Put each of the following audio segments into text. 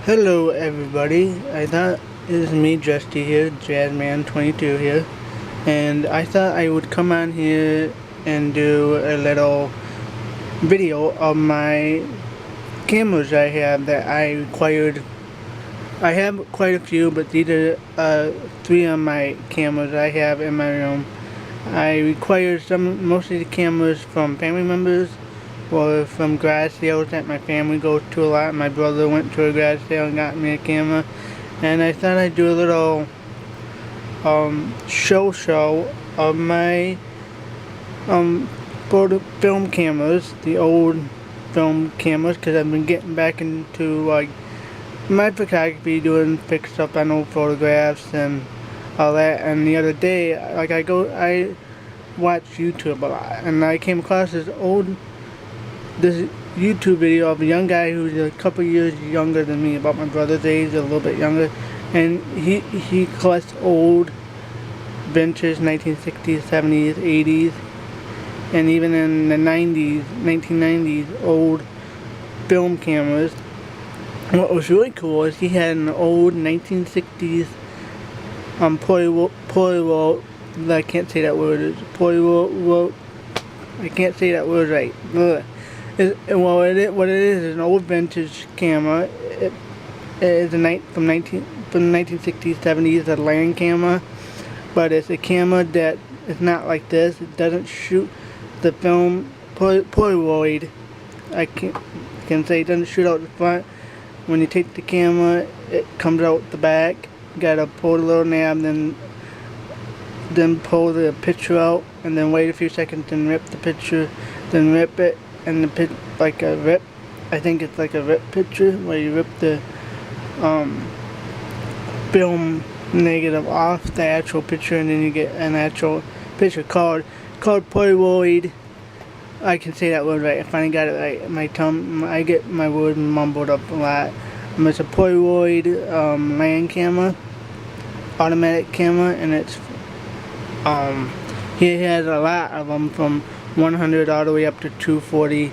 Hello everybody, I thought it was me, Justy here, Jazzman22 here, and I thought I would come on here and do a little video of my cameras I have that I acquired. I have quite a few, but these are three of my cameras I have in my room. I acquired most of the cameras from family members or from garage sales that my family goes to a lot. My brother went to a garage sale and got me a camera, and I thought I'd do a little show of my film cameras, the old film cameras, because I've been getting back into like my photography, doing fix up on old photographs and all that. And the other day, I watch YouTube a lot, and I came across this YouTube video of a young guy who's a couple years younger than me, about my brother's age, a little bit younger, and he collects old vintage 1960s, 70s, 80s, and even in the 90s, 1990s, old film cameras. And what was really cool is he had an old 1960s Polaroid, I can't say that word, Polaroid, I can't say that word right. What it is an old vintage camera. It is from 1960s, 70s, a Land Camera, but it's a camera that is not like this. It doesn't shoot the film Polaroid. I can say it doesn't shoot out the front. When you take the camera, it comes out the back. You gotta pull the little knob, then pull the picture out, and then wait a few seconds, then rip the picture, then rip it. And the like a rip, I think it's like a rip picture where you rip the film negative off the actual picture, and then you get an actual picture called Polaroid. I can say that word right. I finally got it right. I get my word mumbled up a lot. It's a Polaroid Land Camera, automatic camera, and it's he has a lot of them from 100 all the way up to 240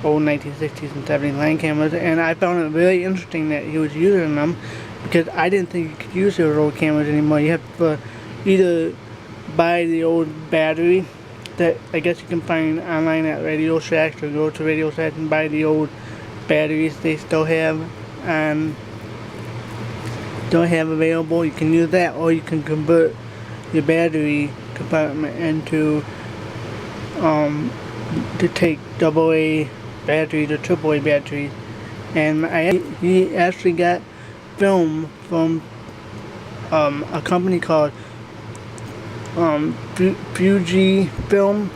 old 1960s and 70s Land cameras, and I found it really interesting that he was using them, because I didn't think you could use those old cameras anymore. You have to either buy the old battery that I guess you can find online at Radio Shacks, or go to Radio Shacks and buy the old batteries they still have and don't have available. You can use that, or you can convert your battery compartment into to take AA batteries or AAA batteries. And he actually got film from a company called Fuji Films,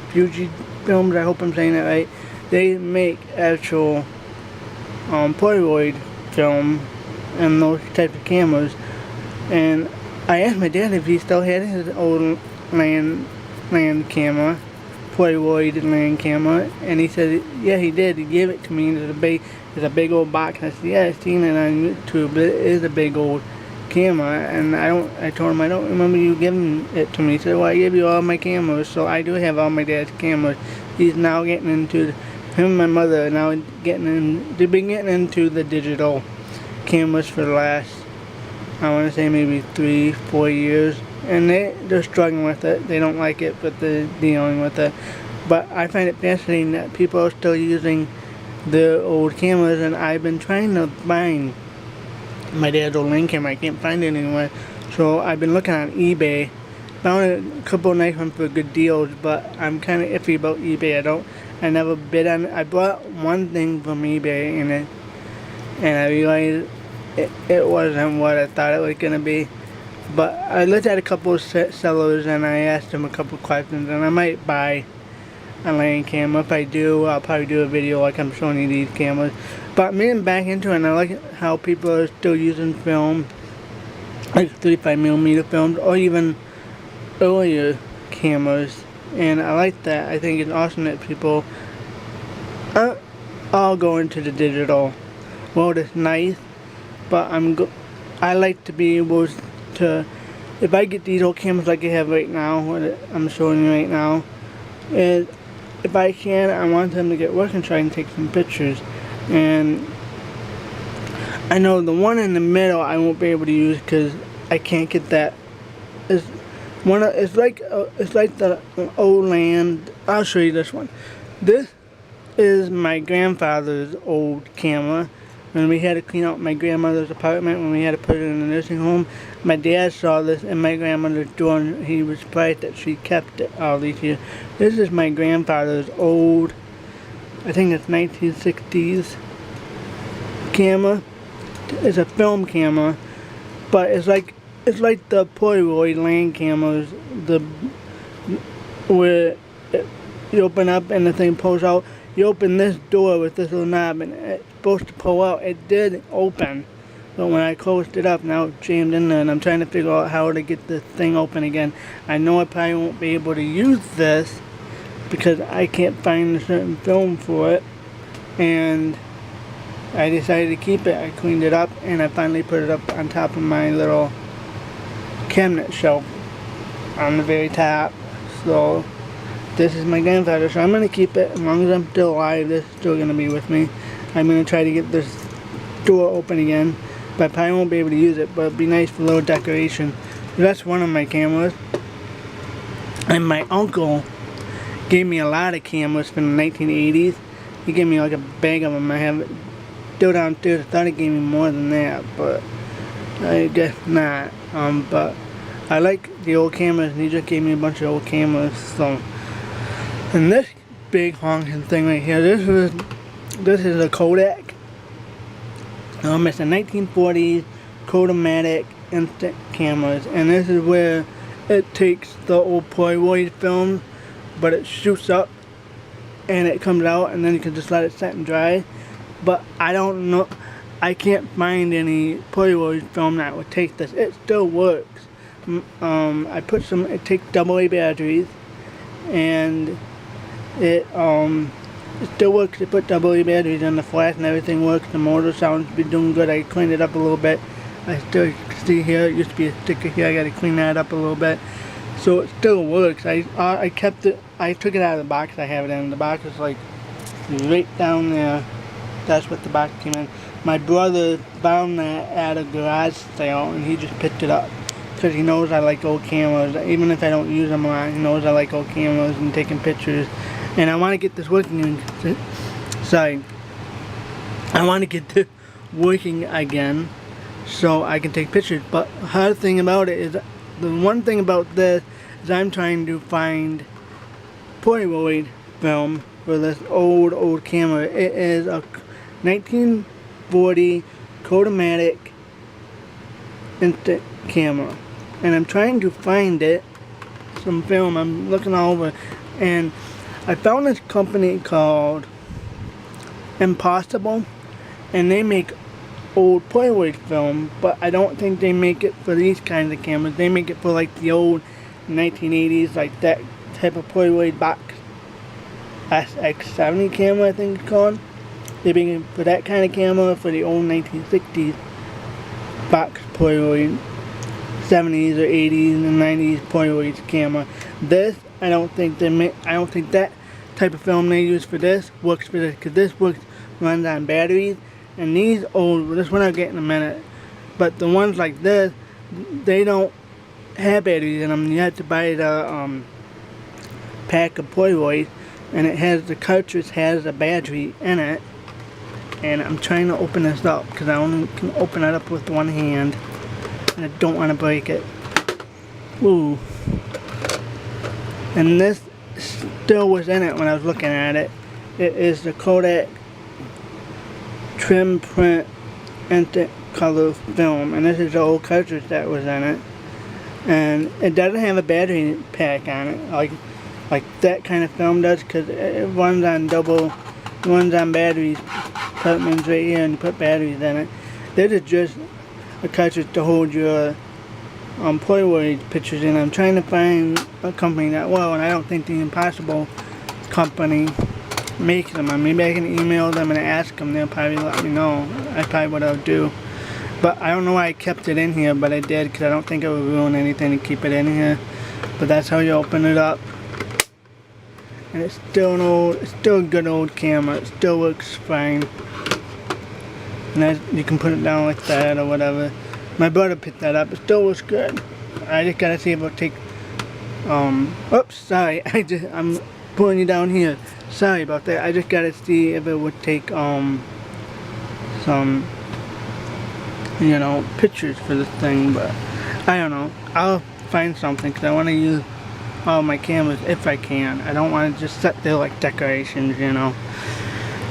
I hope I'm saying that right. They make actual Polaroid film and those type of cameras. And I asked my dad if he still had his old land camera, Polaroid Land Camera, and he said, yeah, he did. He gave it to me. It's a big old box. And I said, yeah, I've seen it on YouTube, but it is a big old camera. And I told him, I don't remember you giving it to me. He said, well, I gave you all my cameras, so I do have all my dad's cameras. He's now getting into, him and my mother are now they've been getting into the digital cameras for the last, I want to say maybe 3-4 years. And they're struggling with it. They don't like it, but they're dealing with it. But I find it fascinating that people are still using their old cameras, and I've been trying to find my dad's old Land camera. I can't find it anywhere. So I've been looking on eBay. Found a couple of nice ones for good deals, but I'm kind of iffy about eBay. I never bid on it. I bought one thing from eBay, and I realized it wasn't what I thought it was going to be. But I looked at a couple of sellers, and I asked them a couple of questions, and I might buy a Land camera. If I do, I'll probably do a video like I'm showing you these cameras. But I'm getting back into it, and I like how people are still using film, like 35mm films, or even earlier cameras. And I like that. I think it's awesome that people are all going to the digital world. It's nice, but I like to be able to, if I get these old cameras like I have right now, what I'm showing you right now, if I can, I want them to get working so I can take some pictures. And I know the one in the middle I won't be able to use because I can't get that. It's it's like the old land. I'll show you this one. This is my grandfather's old camera. When we had to clean out my grandmother's apartment, when we had to put it in a nursing home, my dad saw this in my grandmother's door and he was surprised that she kept it all these years. This is my grandfather's old, I think it's 1960s camera. It's a film camera, but it's like the Polaroid Land Cameras, where you open up and the thing pulls out. You open this door with this little knob and it's supposed to pull out. It did open, but when I closed it up, now it's jammed in there and I'm trying to figure out how to get this thing open again. I know I probably won't be able to use this because I can't find a certain film for it, and I decided to keep it. I cleaned it up and I finally put it up on top of my little cabinet shelf on the very top. So this is my grandfather, so I'm going to keep it. As long as I'm still alive, this is still going to be with me. I'm going to try to get this door open again, but I probably won't be able to use it, but it'd be nice for a little decoration. So that's one of my cameras. And my uncle gave me a lot of cameras from the 1980s. He gave me like a bag of them. I have it still downstairs. I thought he gave me more than that, but I guess not. But I like the old cameras, and he just gave me a bunch of old cameras. So, and this big honking thing right here, this is a Kodak. It's a 1940s Kodak instant cameras, and this is where it takes the old Polaroid film, but it shoots up and it comes out, and then you can just let it set and dry. But I don't know, I can't find any Polaroid film that would take this. It still works. It takes AA batteries, and it still works. You put AA batteries in the flash and everything works. The motor sounds to be doing good. I cleaned it up a little bit. I still see here, it used to be a sticker here. I got to clean that up a little bit. So it still works. I kept it. I took it out of the box I have it in. The box is like right down there. That's what the box came in. My brother found that at a garage sale and he just picked it up because he knows I like old cameras. Even if I don't use them a lot, he knows I like old cameras and taking pictures. And I want to get this working. Sorry. I want to get this working again so I can take pictures. But the hard thing about it is, the one thing about this is I'm trying to find Polaroid film for this old camera. It is a 1940 Kodak instant camera, and I'm trying to find it, some film. I'm looking all over, and I found this company called Impossible, and they make old Polaroid film, but I don't think they make it for these kinds of cameras. They make it for like the old 1980s, like that type of Polaroid box SX70 camera, I think it's called. They make it for that kind of camera, for the old 1960s box Polaroid, 70s or 80s and 90s Polaroid camera. This, I don't think they make. I don't think that type of film they use for this works for this, because this runs on batteries. And these old, this one I'll get in a minute, but the ones like this, they don't have batteries in them. You have to buy the pack of Polaroid, and it has, the cartridge has a battery in it. And I'm trying to open this up because I only can open it up with one hand, and I don't want to break it. Ooh. And this still was in it when I was looking at it. It is the Kodak trim print instant color film, and this is the old cartridge that was in it, and it doesn't have a battery pack on it like that kind of film does, because it runs on batteries. Compartments right here, and you put batteries in it. This is just a cartridge to hold your Polaroid pictures in. I'm trying to find a company that will, and I don't think the Impossible company makes them. Maybe I can email them and ask them. They'll probably let me know. That's probably what I'll do. But I don't know why I kept it in here, but I did, because I don't think it would ruin anything to keep it in here. But that's how you open it up. And it's still a good old camera. It still works fine. and you can put it down like that or whatever. My brother picked that up. It still looks good. I just gotta see if it'll take. Oops, sorry. I'm pulling you down here. Sorry about that. I just gotta see if it would take some, pictures for this thing. But I don't know. I'll find something because I want to use all my cameras if I can. I don't want to just sit there like decorations,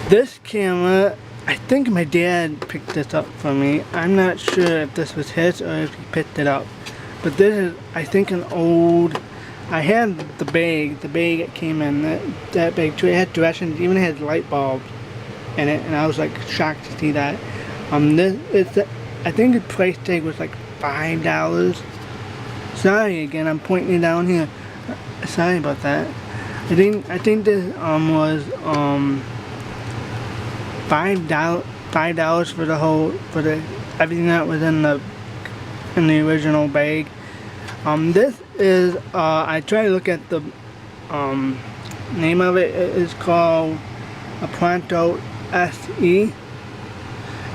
This camera, I think my dad picked this up for me. I'm not sure if this was his or if he picked it up. But this is, I think, an old. I had the bag that came in, that bag too. It had directions, even had light bulbs in it, and I was like shocked to see that. I think the price tag was like $5. Sorry again, I'm pointing it down here. Sorry about that. I think this was $5 for the everything that was in the original bag. This is I tried to look at the name of it. It is called a Pronto SE,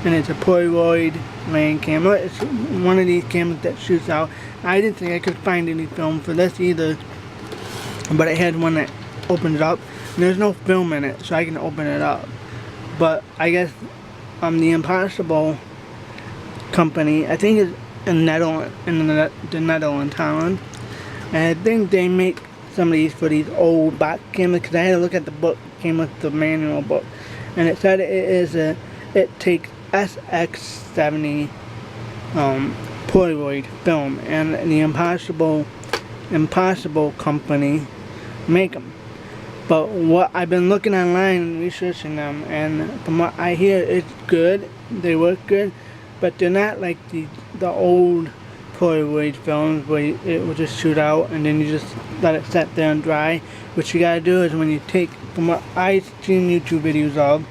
and it's a Polaroid Land Camera. It's one of these cameras that shoots out. I didn't think I could find any film for this either, but it had one that opens up. And there's no film in it, so I can open it up. But I guess the Impossible company, I think it's in the Netherlands, Holland. And I think they make some of these for these old box cameras, because I had to look at the book, came with the manual book, and it said it takes SX70 Polaroid film, and the Impossible company make them. But what I've been looking online and researching them, and from what I hear, it's good. They work good, but they're not like the old Polaroid films where it will just shoot out and then you just let it sit there and dry. What you gotta do is, when you take, from what I've seen YouTube videos of,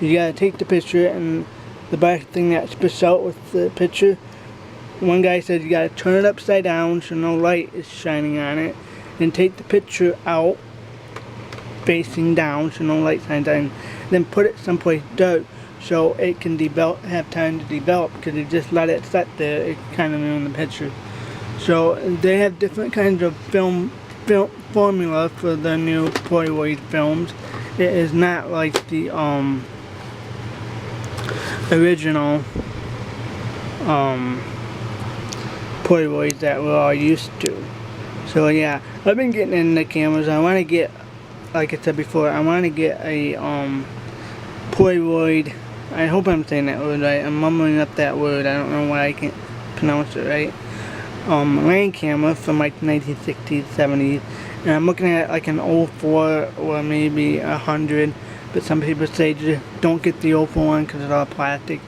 you gotta take the picture, and the back thing that spits out with the picture, one guy said you gotta turn it upside down so no light is shining on it, and take the picture out facing down so no light shines on it, then put it someplace dark so it can have time to develop, because you just let it sit there, it kind of ruins the picture. So they have different kinds of film formula for the new Polaroid films. It is not like the original Polaroids that we're all used to. So yeah, I've been getting into cameras. I want to get, like I said before, I want to get a Polaroid. I hope I'm saying that word right. I'm mumbling up that word. I don't know why I can't pronounce it right. Land camera from like 1960s, 70s, and I'm looking at like an 04 or maybe 100. But some people say just don't get the 04 one because it's all plastic.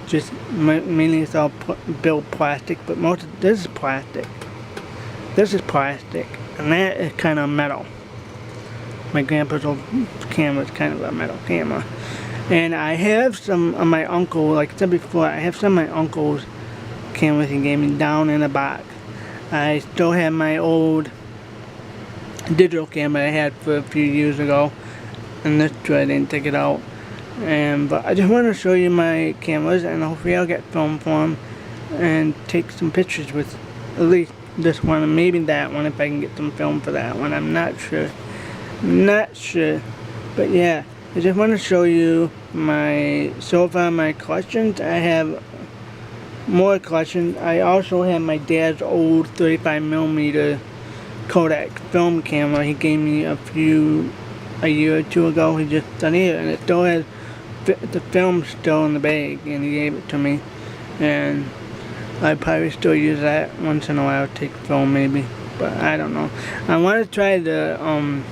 Just mainly it's all built plastic, but most of this is plastic. This is plastic, and that is kind of metal. My grandpa's old camera is kind of a metal camera. And I have some of my uncle, like I said before, I have some of my uncle's cameras he gave me down in a box. I still have my old digital camera I had for a few years ago, and this too I didn't take it out. But I just want to show you my cameras, and hopefully I'll get film for them and take some pictures with at least this one, and maybe that one if I can get some film for that one. I'm not sure. But yeah, I just want to show you so far my collections. I have more collections. I also have my dad's old 35mm Kodak film camera he gave me a year or two ago. He just done it, and it still has the film still in the bag, and he gave it to me, and I probably still use that once in a while, take film maybe, but I don't know. I want to try to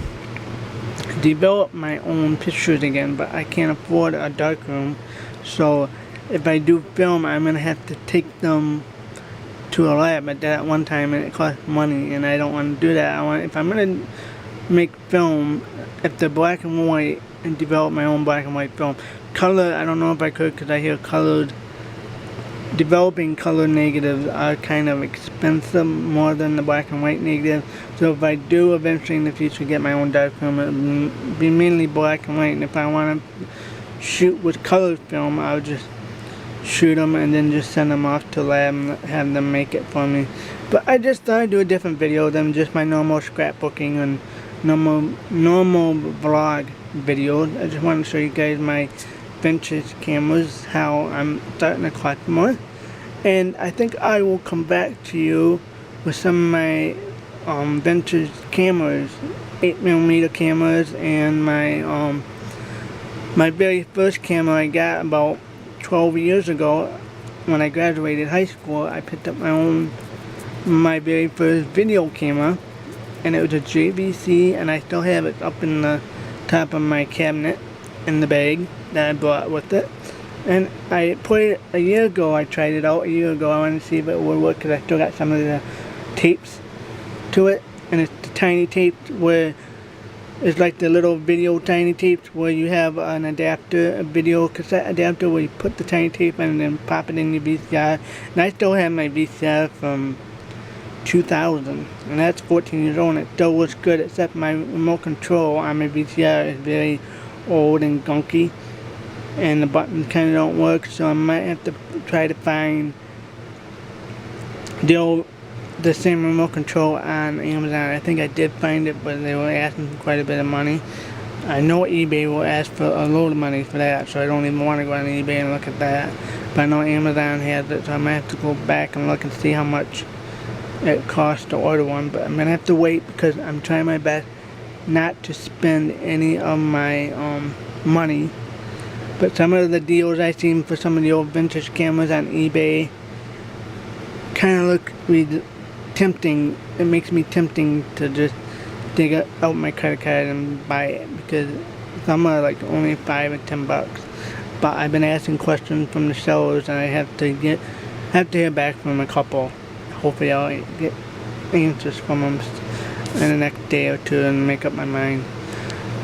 develop my own pictures again, but I can't afford a darkroom, so if I do film, I'm gonna have to take them to a lab. I did that one time and it cost money, and I don't want to do that. If I'm gonna make film, if they're black and white, and develop my own black and white film. Color, I don't know if I could, because I hear developing color negatives are kind of expensive, more than the black and white negative. So if I do eventually in the future get my own darkroom, it'll be mainly black and white, and if I want to shoot with colored film, I'll just shoot them and then just send them off to lab and have them make it for me. But I just thought I'd do a different video than just my normal scrapbooking and normal vlog videos. I just wanted to show you guys my vintage cameras, how I'm starting to collect more. And I think I will come back to you with some of my vintage cameras, 8mm cameras, and my my very first camera I got about 12 years ago when I graduated high school. I picked up my very first video camera, and it was a JVC, and I still have it up in the top of my cabinet in the bag that I brought with it. And I put it a year ago. I tried it out a year ago. I wanted to see if it would work because I still got some of the tapes to it, and it's the tiny tapes where it's like the little video tiny tapes where you have an adapter, a video cassette adapter where you put the tiny tape in and then pop it in your VCR. And I still have my VCR from 2000, and that's 14 years old, and it still looks good, except my remote control on my VCR is very old and gunky, and the buttons kind of don't work, so I might have to try to find the same remote control on Amazon. I think I did find it, but they were asking for quite a bit of money. I know eBay will ask for a load of money for that, so I don't even want to go on eBay and look at that. But I know Amazon has it, so I might have to go back and look and see how much it costs to order one. But I'm going to have to wait because I'm trying my best not to spend any of my money. But some of the deals I've seen for some of the old vintage cameras on eBay kind of look tempting. It makes me tempting to just dig out my credit card and buy it, because some are like only $5 or $10. But I've been asking questions from the sellers, and I have to hear back from a couple. Hopefully I'll get answers from them in the next day or two and make up my mind.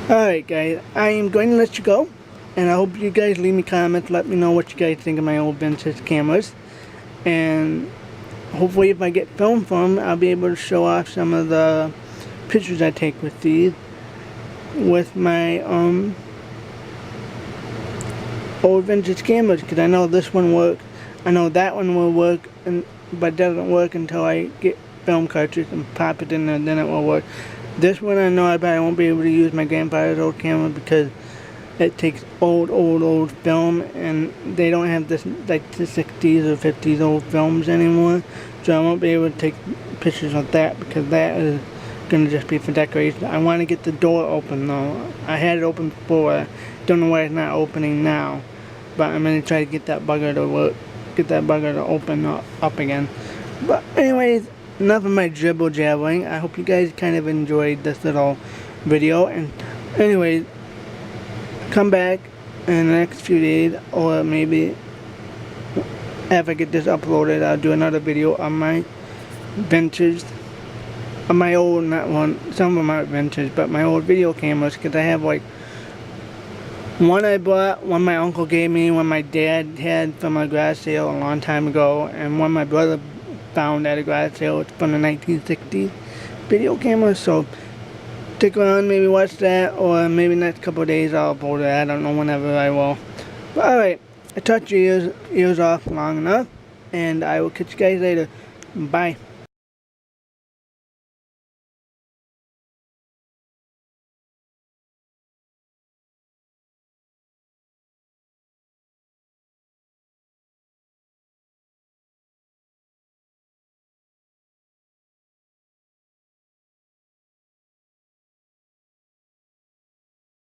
Alright guys, I am going to let you go, and I hope you guys leave me comments, let me know what you guys think of my old vintage cameras, and hopefully if I get film from them, I'll be able to show off some of the pictures I take with these, with my old vintage cameras, because I know this one works, I know that one will work, but doesn't work until I get film cartridge and pop it in there, and then it will work. This one I know I probably won't be able to use my grandfather's old camera because it takes old film, and they don't have this like the 60s or 50s old films anymore, so I won't be able to take pictures of that because that is gonna just be for decoration. I want to get the door open though. I had it open before, don't know why it's not opening now, but I'm gonna try to get that bugger to work, get that bugger to open up again. But anyways, enough of my dribble jabbling. I hope you guys kind of enjoyed this little video, and anyways, come back in the next few days, or maybe after I get this uploaded, I'll do another video on my vintage, on my old, not one, some of them aren't vintage, but my old video cameras, because I have like one I bought, one my uncle gave me, one my dad had from a garage sale a long time ago, and one my brother found at a garage sale. It's from the 1960s video camera, so stick around, maybe watch that, or maybe next couple of days I'll upload it. I don't know, whenever I will. But alright, I talked your ears off long enough, and I will catch you guys later. Bye.